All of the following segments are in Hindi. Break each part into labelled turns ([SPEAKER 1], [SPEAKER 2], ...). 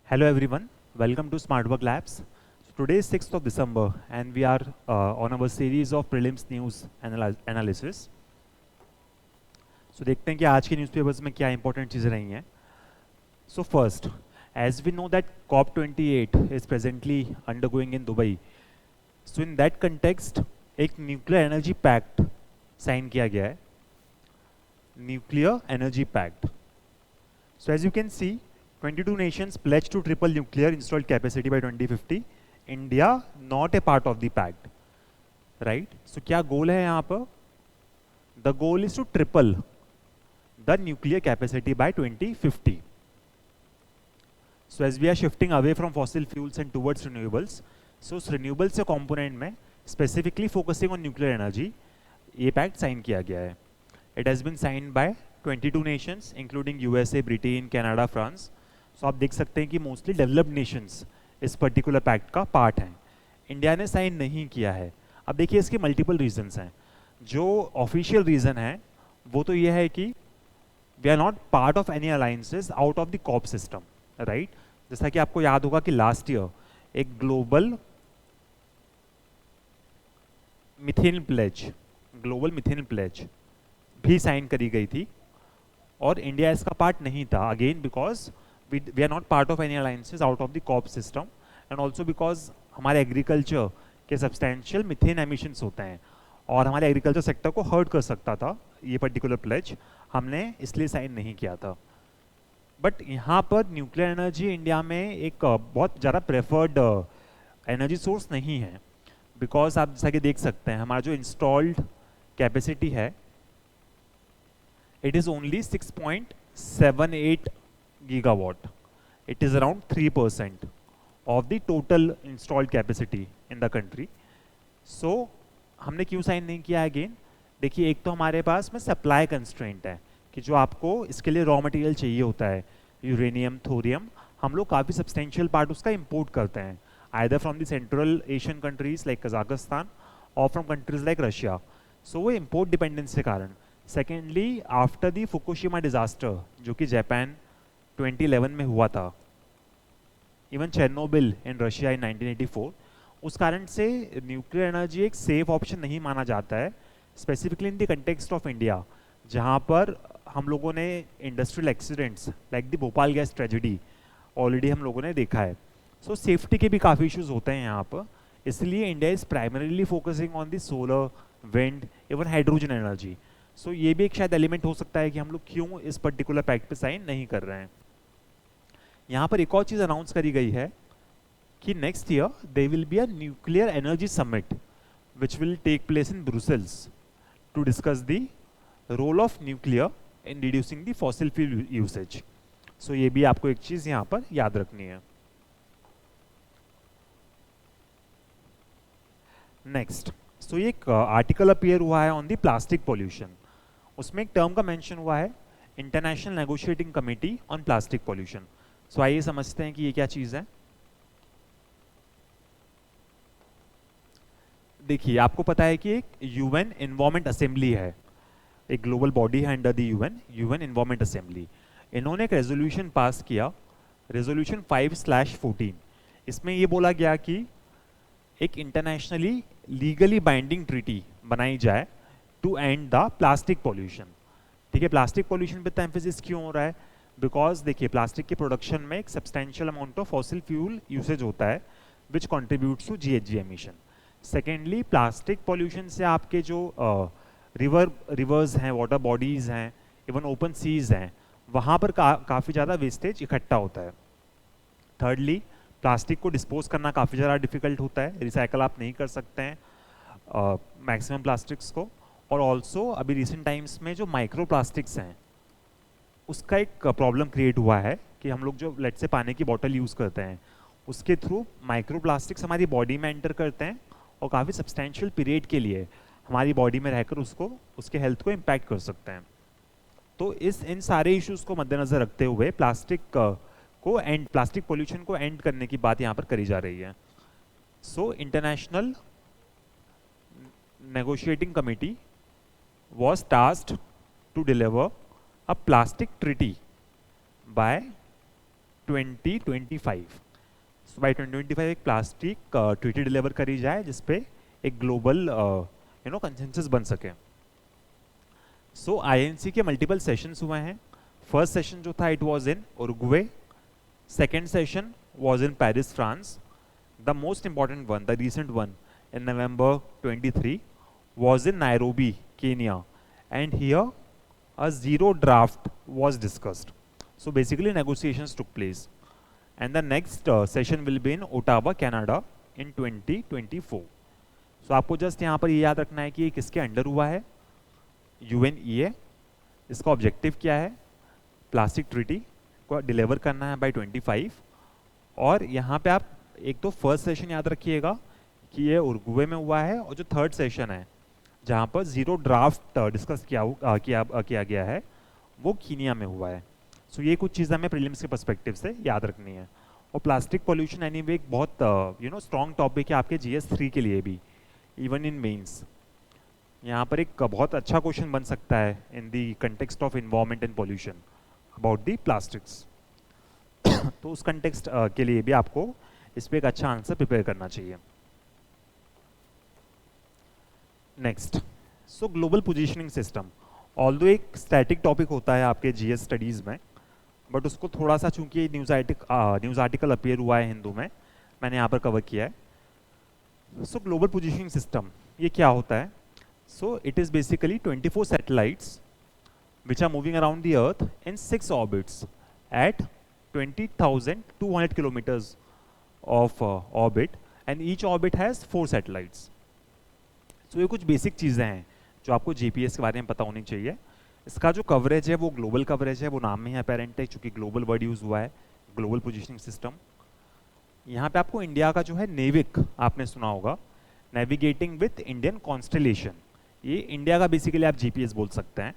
[SPEAKER 1] Hello everyone, welcome to SmartWork Labs. Today is 6th of December and we are on our series of prelims news analysis. So देखते हैं कि आज के न्यूज़पेपर्स में क्या इंपॉर्टेंट चीज़ें रही हैं. So first, as we know that COP28 is presently undergoing in Dubai. So in that context, एक न्यूक्लियर एनर्जी पैक्ट साइन किया गया है. Nuclear energy pact. So as you can see, 22 nations pledged to triple nuclear installed capacity by 2050. India not a part of the pact, right? So क्या goal है यहाँ पर? The goal is to triple the nuclear capacity by 2050. So as we are shifting away from fossil fuels and towards renewables, so renewables से component में specifically focusing on nuclear energy, ये pact sign किया गया है. It has been signed by 22 nations including USA, Britain, Canada, France. So आप देख सकते हैं कि मोस्टली डेवलप्ड नेशंस इस पर्टिकुलर पैक्ट का पार्ट हैं. इंडिया ने साइन नहीं किया है. अब देखिए इसके मल्टीपल रीजंस हैं. जो ऑफिशियल रीज़न है वो तो ये है कि we are not part of any alliances out of the COP system, right. जैसा कि आपको याद होगा कि लास्ट ईयर एक ग्लोबल मिथेन प्लेज भी साइन करी गई थी और इंडिया इसका पार्ट नहीं था. Again because we are not part of any alliances out of the COP system and also because हमारे एग्रीकल्चर के सब्सटैंशियल मिथेन एमिशंस होते हैं और हमारे एग्रीकल्चर सेक्टर को हर्ट कर सकता था ये पर्टिकुलर प्लेज. हमने इसलिए साइन नहीं किया था. बट यहाँ पर न्यूक्लियर एनर्जी इंडिया में एक बहुत ज़्यादा प्रेफर्ड एनर्जी सोर्स नहीं है. बिकॉज आप जैसा कि देख सकते हैं हमारा जो इंस्टॉल्ड कैपेसिटी है it is only 6.78 gigawatt. It is around 3% of the total installed capacity in the country. So हमने क्यों साइन नहीं किया है? अगेन देखिए एक तो हमारे पास में सप्लाई कंस्ट्रेंट है कि जो आपको इसके लिए रॉ मटेरियल चाहिए होता है यूरेनियम, थोरियम, हम लोग काफ़ी सब्सटेंशियल पार्ट उसका इंपोर्ट करते हैं either from the central Asian countries like Kazakhstan और फ्रॉम कंट्रीज लाइक रशिया. सो वो इम्पोर्ट डिपेंडेंस के कारण. Secondly after the Fukushima disaster जो कि जापान 2011 में हुआ था, इवन चेरनोबिल इन रशिया इन 1984, उस कारण से न्यूक्लियर एनर्जी एक सेफ ऑप्शन नहीं माना जाता है specifically in the context of India जहाँ पर हम लोगों ने industrial accidents like the Bhopal gas tragedy already हम लोगों ने देखा है. सो सेफ्टी के भी काफ़ी इश्यूज होते हैं यहाँ पर. इसलिए India is primarily focusing on the solar, wind, even hydrogen energy. So ये भी एक शायद एलिमेंट हो सकता है कि हम लोग क्यों इस पर्टिकुलर पैक्ट पे साइन नहीं कर रहे हैं. यहाँ पर एक और चीज़ अनाउंस करी गई है कि next year they will be a nuclear energy summit which will take place in Brussels to discuss the role of nuclear in reducing the fossil fuel usage. So ये भी आपको एक चीज़ यहाँ पर याद रखनी है. नेक्स्ट, सो ये एक आर्टिकल अपीयर हुआ है ऑन द प्लास्टिक पॉल्यूशन. उसमें एक टर्म का मेंशन हुआ है international negotiating committee on plastic pollution. So आइए समझते हैं कि ये क्या चीज़ है. देखिए आपको पता है कि एक यूएन एनवायरमेंट असेंबली है, एक ग्लोबल बॉडी है under the UN environment assembly. इन्होंने एक रेजोल्यूशन पास किया, रेजोल्यूशन 5/14. इसमें ये बोला गया कि एक इंटरनेशनली लीगली बाइंडिंग ट्रीटी बनाई जाए to end the plastic pollution. ठीक है, प्लास्टिक पॉल्यूशन पे एम्फेसिस क्यों हो रहा है? बिकॉज देखिए प्लास्टिक के प्रोडक्शन में एक substantial amount of fossil fuel usage होता है which contributes to GHG emission. Secondly plastic pollution से आपके जो रिवर्स हैं, वाटर बॉडीज़ हैं, इवन ओपन सीज हैं, वहाँ पर काफ़ी ज़्यादा वेस्टेज इकट्ठा होता है. थर्डली प्लास्टिक को डिस्पोज करना काफ़ी ज़्यादा डिफिकल्ट होता है, रिसाइकल आप नहीं कर सकते हैं मैक्सिमम प्लास्टिक्स को. और ऑल्सो अभी रिसेंट टाइम्स में जो माइक्रो प्लास्टिक्स हैं उसका एक प्रॉब्लम क्रिएट हुआ है कि हम लोग जो लेट से पानी की बॉटल यूज़ करते हैं उसके थ्रू माइक्रो प्लास्टिक्स हमारी बॉडी में एंटर करते हैं और काफ़ी सब्सटेंशियल पीरियड के लिए हमारी बॉडी में रहकर उसके हेल्थ को इम्पैक्ट कर सकते हैं. तो इन सारे इश्यूज़ को मद्देनज़र रखते हुए प्लास्टिक पोल्यूशन को एंड करने की बात यहाँ पर करी जा रही है. So international negotiating committee was tasked to deliver a plastic treaty by 2025। So by 2025 एक प्लास्टिक ट्रीटी डिलीवर करी जाए जिसपे एक ग्लोबल कंसेंसस बन सके। सो आईएनसी के मल्टीपल सेशंस हुए हैं। फर्स्ट सेशन जो था it was in Uruguay, second session was in Paris France, the most important one, the recent one in November 23 was in Nairobi, Kenya, and here a zero draft was discussed. So basically negotiations took place, and the next session will be in Ottawa, Canada in 2024. So आपको जस्ट यहाँ पर ये याद रखना है कि ये किसके अंडर हुआ है, UNEA। इसका ऑब्जेक्टिव क्या है, प्लास्टिक ट्रीटी को डिलीवर करना है बाय 25। और यहाँ पे आप एक तो फर्स्ट सेशन याद रखिएगा कि ये उरुग्वे में हुआ है, और जो थर्ड सेशन है जहाँ पर जीरो ड्राफ्ट डिस्कस किया गया है वो कीनिया में हुआ है। सो ये कुछ चीज़ें हमें प्रीलिम्स के पर्सपेक्टिव से याद रखनी है। और प्लास्टिक पोल्यूशन एनीवे एक बहुत स्ट्रॉन्ग टॉपिक है आपके GS3 के लिए भी, इवन इन मेंस। यहाँ पर एक बहुत अच्छा क्वेश्चन बन सकता है इन the context of environment and pollution about the plastics. तो उस कंटेक्स्ट के लिए भी आपको इस पर एक अच्छा आंसर प्रिपेयर करना चाहिए। नेक्स्ट, सो ग्लोबल पोजीशनिंग सिस्टम, ऑल्दो एक स्टैटिक टॉपिक होता है आपके GS स्टडीज़ में, बट उसको थोड़ा सा चूंकि न्यूज़ आर्टिकल अपीयर हुआ है हिंदू में, मैंने यहाँ पर कवर किया है। सो ग्लोबल पोजीशनिंग सिस्टम ये क्या होता है? So it is basically 24 satellites which are moving around the earth in 6 orbits at 20,200 kilometres of orbit, and each orbit has 4 satellites. तो ये कुछ बेसिक चीज़ें हैं जो आपको GPS के बारे में पता होनी चाहिए। इसका जो कवरेज है वो ग्लोबल कवरेज है, वो नाम में ही अपेरेंट है चूँकि ग्लोबल वर्ड यूज़ हुआ है, ग्लोबल पोजीशनिंग सिस्टम। यहाँ पे आपको इंडिया का जो है नेविक आपने सुना होगा, नेविगेटिंग विथ इंडियन कॉन्स्टेलेशन, ये इंडिया का बेसिकली आप GPS बोल सकते हैं।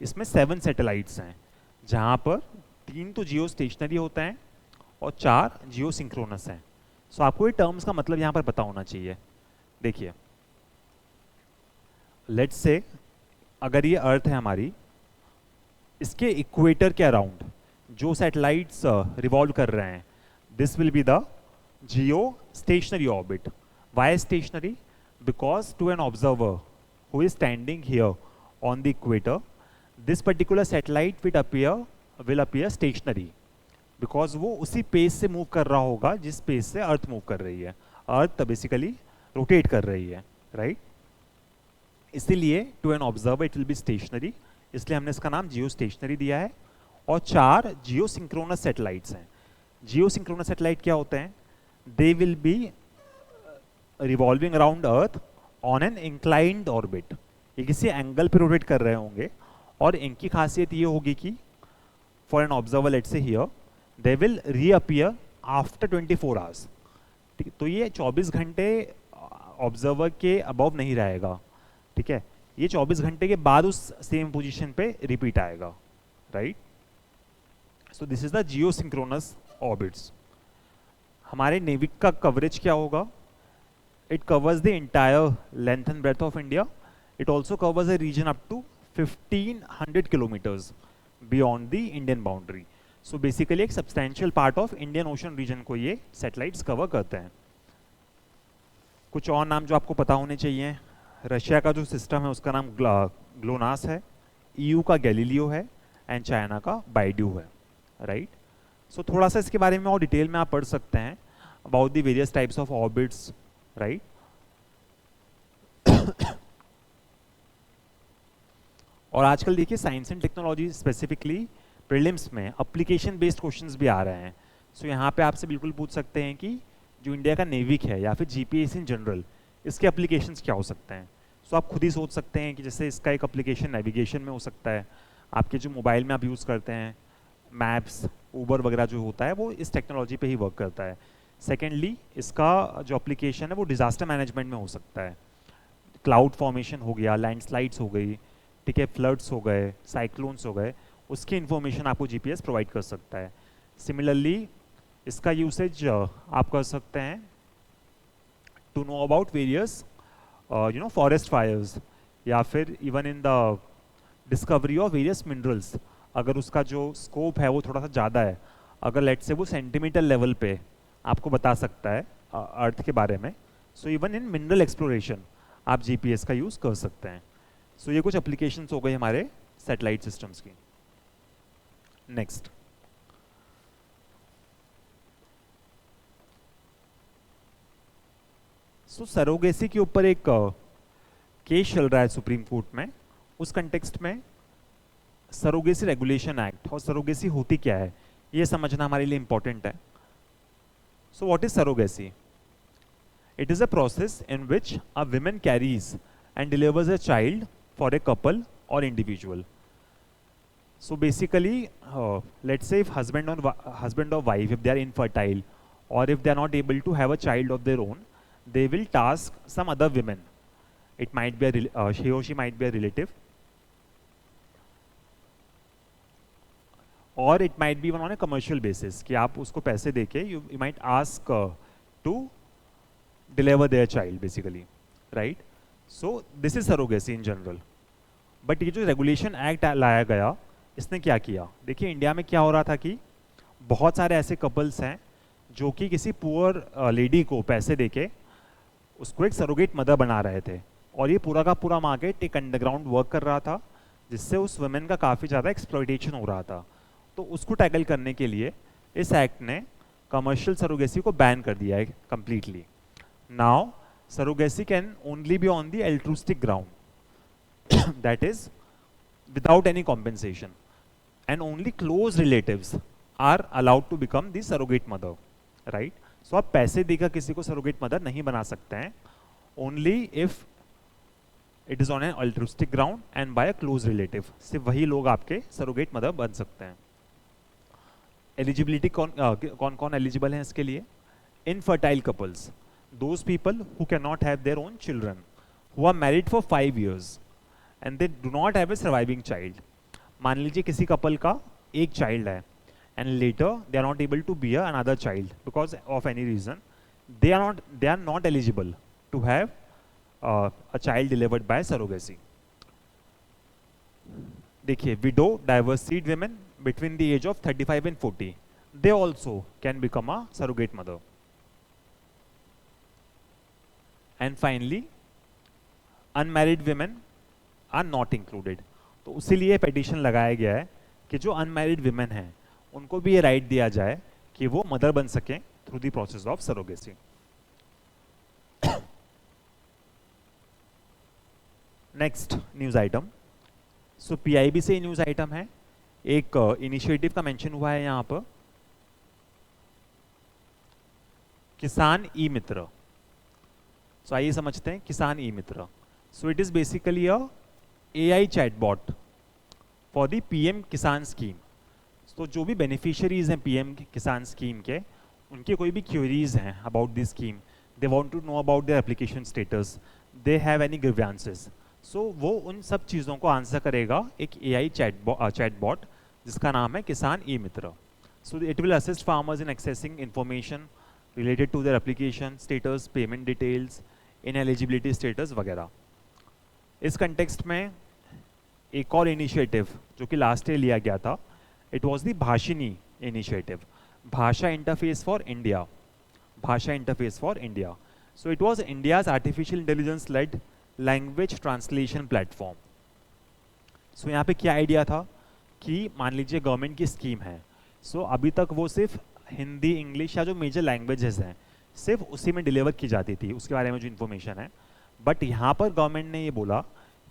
[SPEAKER 1] इसमें 7 सैटेलाइट्स हैं जहाँ पर 3 तो जियो स्टेशनरी होते हैं और 4 जियो सिंक्रोनस हैं। सो आपको ये टर्म्स का मतलब यहाँ पर पता होना चाहिए। देखिए, लेट्स से अगर ये अर्थ है हमारी, इसके इक्वेटर के अराउंड जो सैटेलाइट्स रिवॉल्व कर रहे हैं, this will be the geostationary orbit. Why stationary? Because to an observer who is standing here on the equator, this particular satellite will appear stationary, because वो उसी पेस से मूव कर रहा होगा जिस पेस से अर्थ मूव कर रही है। अर्थ बेसिकली रोटेट कर रही है, राइट? इसीलिए to an observer it will be stationary, इसलिए हमने इसका नाम जियो स्टेशनरी दिया है। और 4 जियो सिंक्रोनस सैटेलाइट्स हैं। जियो सिंक्रोनस सैटेलाइट क्या होते हैं? दे will B revolving around earth on an inclined orbit, ये किसी एंगल पे रोटेट कर रहे होंगे, और इनकी खासियत ये होगी कि for an observer let's say here they will reappear after 24 hours। तो ये 24 घंटे ऑब्जर्वर के अबव नहीं रहेगा, ठीक है? ये 24 घंटे के बाद उस सेम पोजीशन पे रिपीट आएगा, right? So this is the geo synchronous orbits. हमारे नेविक का कवरेज क्या होगा? It covers the entire length and breadth of India. It also covers a region up to 1500 kilometres beyond the Indian boundary. So basically एक substantial part of Indian Ocean region को ये सैटेलाइट्स कवर करते हैं। कुछ और नाम जो आपको पता होने चाहिए, रशिया का जो सिस्टम है उसका नाम ग्लोनास है, EU का गैलीलियो है, एंड चाइना का बाइड्यू है, राइट? सो थोड़ा सा इसके बारे में और डिटेल में आप पढ़ सकते हैं about the various types of orbits, right? और आजकल देखिए science and technology specifically prelims में एप्लीकेशन बेस्ड क्वेश्चंस भी आ रहे हैं। सो यहाँ पे आपसे बिल्कुल पूछ सकते हैं कि जो इंडिया का नेविक है या फिर GPS इन जनरल, इसके एप्लीकेशंस क्या हो सकते हैं। सो आप खुद ही सोच सकते हैं कि जैसे इसका एक एप्लीकेशन नेविगेशन में हो सकता है, आपके जो मोबाइल में आप यूज़ करते हैं, मैप्स, ऊबर वगैरह जो होता है वो इस टेक्नोलॉजी पे ही वर्क करता है। सेकेंडली, इसका जो एप्लीकेशन है वो डिज़ास्टर मैनेजमेंट में हो सकता है। क्लाउड फॉर्मेशन हो गया, लैंडस्लाइड्स हो गई, ठीक है, फ्लड्स हो गए, साइक्लोन्स हो गए, उसकी इन्फॉर्मेशन आपको GPS प्रोवाइड कर सकता है। सिमिलरली इसका यूसेज आप कर सकते हैं to know about various forest fires, या फिर even in the discovery of various minerals अगर उसका जो स्कोप है वो थोड़ा सा ज़्यादा है, अगर लेट से वो सेंटीमीटर लेवल पे आपको बता सकता है अर्थ के बारे में, so even in mineral exploration आप जीपीएस का यूज़ कर सकते हैं. सो ये कुछ एप्लीकेशंस हो गई हमारे सैटेलाइट सिस्टम्स की. नेक्स्ट, सो सरोगेसी के ऊपर एक केस चल रहा है सुप्रीम कोर्ट में. उस कंटेक्स्ट में सरोगेसी रेगुलेशन एक्ट और सरोगेसी होती क्या है ये समझना हमारे लिए इंपॉर्टेंट है. So what is surrogacy? It is a process in which a women carries and delivers a child for a couple और individual. So basically, let's say if husband or wife, if they are infertile, or if they are not able to have a child of their own, they will task some other women. It might be he or she might be a relative, or it might be even on a commercial basis. कि आप उसको पैसे देके you might ask to deliver their child basically, right? So this is surrogacy in general. But ये जो रेगुलेशन एक्ट लाया गया, इसने क्या किया? देखिए इंडिया में क्या हो रहा था कि बहुत सारे ऐसे कपल्स हैं जो कि किसी पुअर लेडी को पैसे देके उसको एक सरोगेट मदर बना रहे थे, और ये पूरा का पूरा मार्केट एक अंडरग्राउंड वर्क कर रहा था, जिससे उस वुमेन का काफ़ी ज़्यादा एक्सप्लॉइटेशन हो रहा था. तो उसको टैकल करने के लिए इस एक्ट ने कमर्शियल सरोगेसी को बैन कर दिया है completely. Now surrogacy can only be on the altruistic ground, that is without any compensation, and only close relatives are allowed to become the surrogate mother, right? So आप पैसे देकर किसी को surrogate mother नहीं बना सकते हैं, only if it is on an altruistic ground and by a close relative. सिर्फ वही लोग आपके surrogate mother बन सकते हैं. Eligibility कौन कौन eligible हैं इसके लिए? Infertile couples, those people who cannot have their own children, who are married for 5 years and they do not have a surviving child. मान लीजिए किसी कपल का एक चाइल्ड है and later they are not able to bear another child because of any reason, they are not eligible to have a child delivered by surrogacy. देखिए widow, diverse seed women between the age of 35 and 40, they also can become a surrogate mother. And finally, unmarried women are not included. तो उसीलिए पेटिशन लगाया गया है कि जो अनमैरिड विमेन हैं उनको भी ये राइट दिया जाए कि वो मदर बन सकें through the process of surrogacy. Next news item. So PIB से न्यूज आइटम है, एक इनिशिएटिव का मेंशन हुआ है यहाँ पर, किसान ई मित्र. सो आइए समझते हैं Kisan e Mitra. So it is basically a AI chatbot for the PM Kisan scheme. तो जो भी बेनिफिशियरीज हैं PM किसान स्कीम के, उनके कोई भी क्वेरीज हैं about this scheme, they want to know about their application status, they have any grievances, so वो उन सब चीज़ों को आंसर करेगा एक AI चैटबॉट जिसका नाम है Kisan e Mitra. So it will assist farmers in accessing information related to their application status, payment details, in eligibility status वगैरह. इस कंटेक्स्ट में एक और इनिशिएटिव जो कि लास्ट ईयर लिया गया था, it was the Bhashini initiative, Bhasha interface for India, Bhasha interface for India. So it was India's artificial intelligence led language translation platform. So यहाँ पे क्या आइडिया था कि मान लीजिए गवर्नमेंट की स्कीम है, सो अभी तक वो सिर्फ हिंदी, इंग्लिश या जो मेजर लैंग्वेजेस हैं सिर्फ उसी में डिलीवर की जाती थी, उसके बारे में जो इन्फॉर्मेशन है. बट यहाँ पर गवर्नमेंट ने ये बोला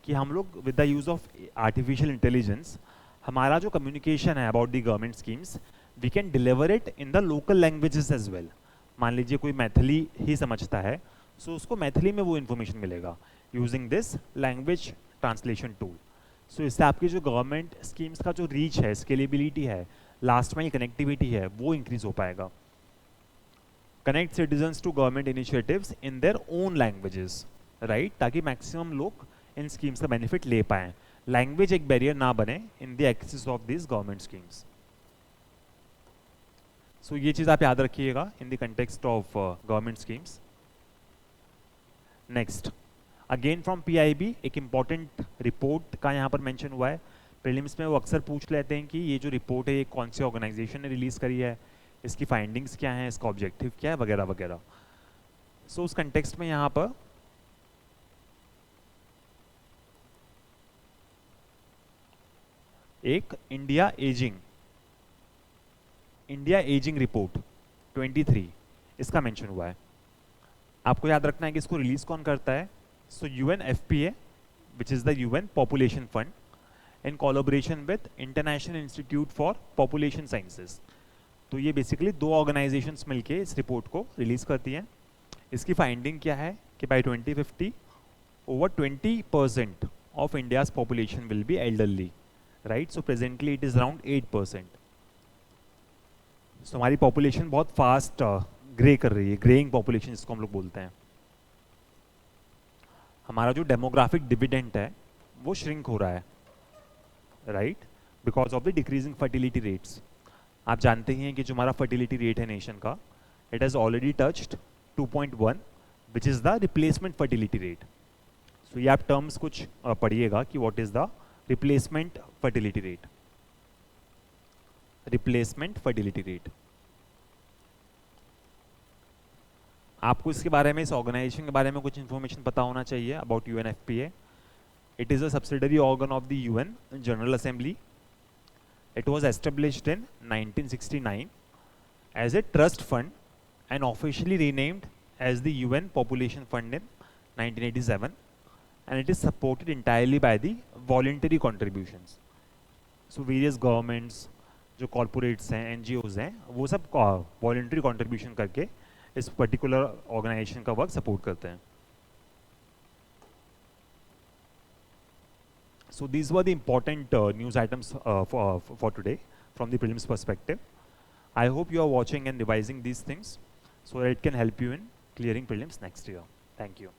[SPEAKER 1] कि हम लोग with the use of artificial intelligence हमारा जो कम्युनिकेशन है about the government schemes, we can deliver it in the local languages as well. मान लीजिए कोई मैथिली ही समझता है, सो उसको मैथिली में वो इन्फॉर्मेशन मिलेगा using this language translation tool. So इससे आपकी जो गवर्नमेंट स्कीम्स का जो रीच है, स्केलेबिलिटी है, लास्ट माइल कनेक्टिविटी है, वो इंक्रीज हो पाएगा. Connect citizens to government initiatives in their own languages, right, ताकि मैक्सिमम लोग इन स्कीम्स का बेनिफिट ले पाएं, लैंग्वेज एक बैरियर ना बने in the access of this government schemes. So ये चीज़ आप याद रखिएगा in the context of government schemes. Next, again from PIB एक इंपॉर्टेंट रिपोर्ट का यहाँ पर मेंशन हुआ है, प्रीलिम्स में वो अक्सर पूछ लेते हैं कि ये जो रिपोर्ट है ये कौन सी ऑर्गेनाइजेशन ने रिलीज़ करी है, इसकी फाइंडिंग्स क्या हैं, इसका ऑब्जेक्टिव क्या है, वगैरह वगैरह। सो उस कंटेक्स्ट में यहाँ पर एक इंडिया एजिंग रिपोर्ट 23 इसका मेंशन हुआ है। आपको याद रखना है कि इसको रिलीज कौन करता है। सो UNFPA, which is the UN population fund, in collaboration with international institute for population sciences. तो ये बेसिकली दो ऑर्गेनाइजेशंस मिलके इस रिपोर्ट को रिलीज करती हैं। इसकी फाइंडिंग क्या है कि by 2050 over 20% of India's population will be elderly, right. So presently it is around 8%। सो हमारी पॉपुलेशन बहुत फास्ट ग्रे कर रही है, ग्रेइंग पॉपुलेशन जिसको हम लोग बोलते हैं। हमारा जो डेमोग्राफिक डिविडेंड है वो श्रिंक हो रहा है, right, because of the decreasing fertility rates. आप जानते ही हैं कि जो हमारा फर्टिलिटी रेट है नेशन का, it has already touched 2.1, which is the replacement fertility rate. So ये आप टर्म्स कुछ पढ़िएगा कि what is the replacement fertility rate. Replacement fertility rate, आपको इसके बारे में, इस ऑर्गेनाइजेशन के बारे में कुछ इन्फॉर्मेशन पता होना चाहिए about UNFPA। It is a subsidiary organ of the UN general assembly. It was established in 1969 as a trust fund and officially renamed as the UN Population Fund in 1987, and it is supported entirely by the voluntary contributions. So various governments, जो corporates हैं, NGOs हैं, वो सब voluntary contribution करके इस particular organization का work support करते हैं। So these were the important news items for today from the prelims perspective. I hope you are watching and revising these things so that it can help you in clearing prelims next year. Thank you.